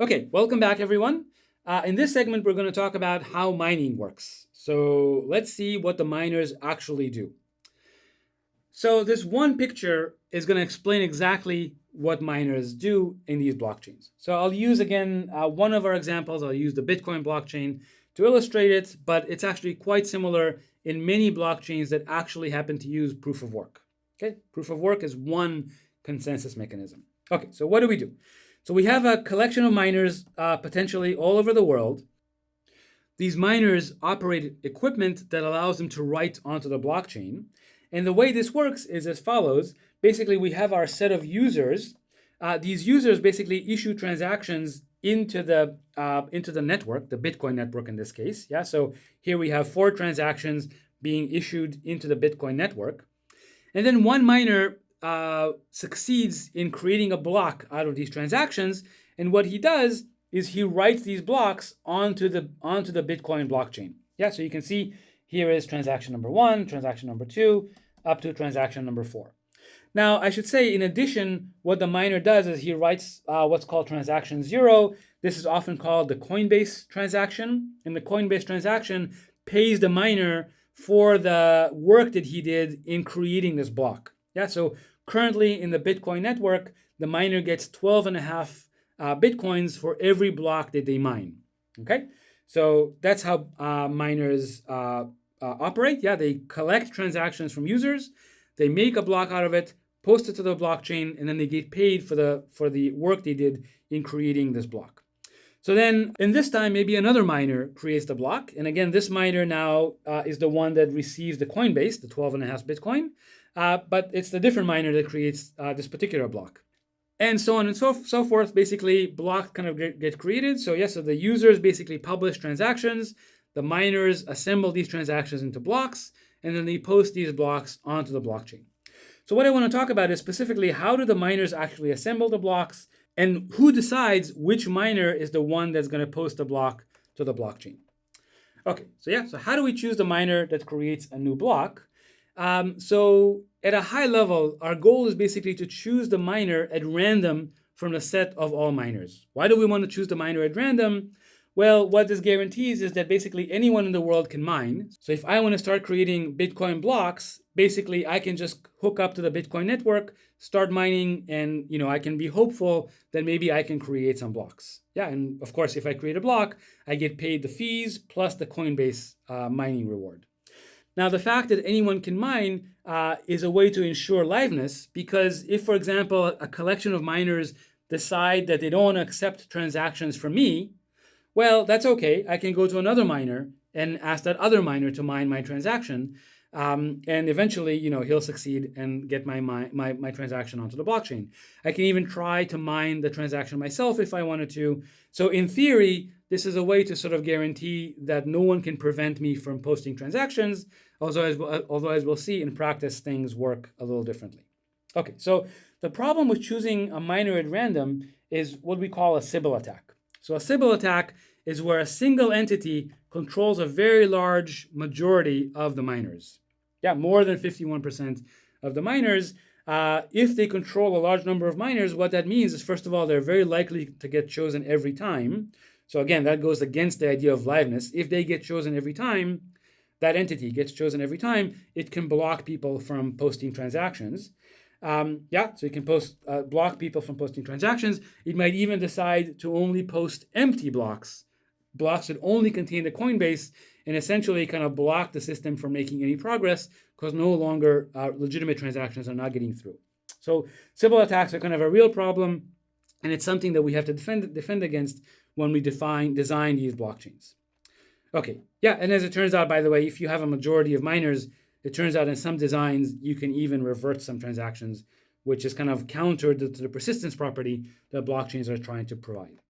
Okay, welcome back everyone. In this segment, we're going to talk about how mining works. So let's see what the miners actually do. So this one picture is going to explain exactly what miners do in these blockchains. So I'll use again one of our examples. I'll use the Bitcoin blockchain to illustrate it, but it's actually quite similar in many blockchains that actually happen to use proof of work. Okay, proof of work is one consensus mechanism. Okay, so what do? So we have a collection of miners potentially all over the world. These miners operate equipment that allows them to write onto the blockchain. And the way this works is as follows. Basically, we have our set of users. These users basically issue transactions into the network, the Bitcoin network in this case. Yeah. So here we have 4 transactions being issued into the Bitcoin network. And then one miner succeeds in creating a block out of these transactions. And what he does is he writes these blocks onto the Bitcoin blockchain. Yeah, so you can see here is transaction number 1, transaction number 2, up to transaction number 4. Now, I should say, in addition, what the miner does is he writes what's called transaction 0. This is often called the Coinbase transaction. And the Coinbase transaction pays the miner for the work that he did in creating this block. Yeah, so currently in the Bitcoin network, the miner gets 12.5 Bitcoins for every block that they mine. Okay, so that's how miners operate. Yeah, they collect transactions from users, they make a block out of it, post it to the blockchain, and then they get paid for the work they did in creating this block. So then, in this time, maybe another miner creates the block. And again, this miner now is the one that receives the Coinbase, the 12.5 Bitcoin. But it's the different miner that creates this particular block. And so on and so forth. Basically, blocks kind of get created. So yes, so the users basically publish transactions. The miners assemble these transactions into blocks. And then they post these blocks onto the blockchain. So what I want to talk about is specifically how do the miners actually assemble the blocks? And who decides which miner is the one that's going to post the block to the blockchain? Okay, so how do we choose the miner that creates a new block? So at a high level, our goal is basically to choose the miner at random from the set of all miners. Why do we want to choose the miner at random? Well, what this guarantees is that basically anyone in the world can mine. So if I want to start creating Bitcoin blocks, basically I can just hook up to the Bitcoin network, start mining, and I can be hopeful that maybe I can create some blocks. Yeah, and of course, if I create a block, I get paid the fees plus the Coinbase mining reward. Now, the fact that anyone can mine is a way to ensure liveness, because if, for example, a collection of miners decide that they don't want to accept transactions from me, well, that's okay. I can go to another miner and ask that other miner to mine my transaction. And eventually, he'll succeed and get my transaction onto the blockchain. I can even try to mine the transaction myself if I wanted to. So in theory, this is a way to sort of guarantee that no one can prevent me from posting transactions, although as we'll see in practice, things work a little differently. Okay, so the problem with choosing a miner at random is what we call a Sybil attack. So a Sybil attack is where a single entity controls a very large majority of the miners. Yeah, more than 51% of the miners. If they control a large number of miners, what that means is, first of all, they're very likely to get chosen every time. So again, that goes against the idea of liveness. If they get chosen every time, that entity gets chosen every time, it can block people from posting transactions. So you can block people from posting transactions. It might even decide to only post empty blocks that only contain the Coinbase, and essentially kind of block the system from making any progress because no longer legitimate transactions are not getting through. So Sybil attacks are kind of a real problem, and it's something that we have to defend against when we design these blockchains. Okay, yeah, and as it turns out, by the way, if you have a majority of miners, it turns out in some designs you can even revert some transactions, which is kind of counter to the persistence property that blockchains are trying to provide.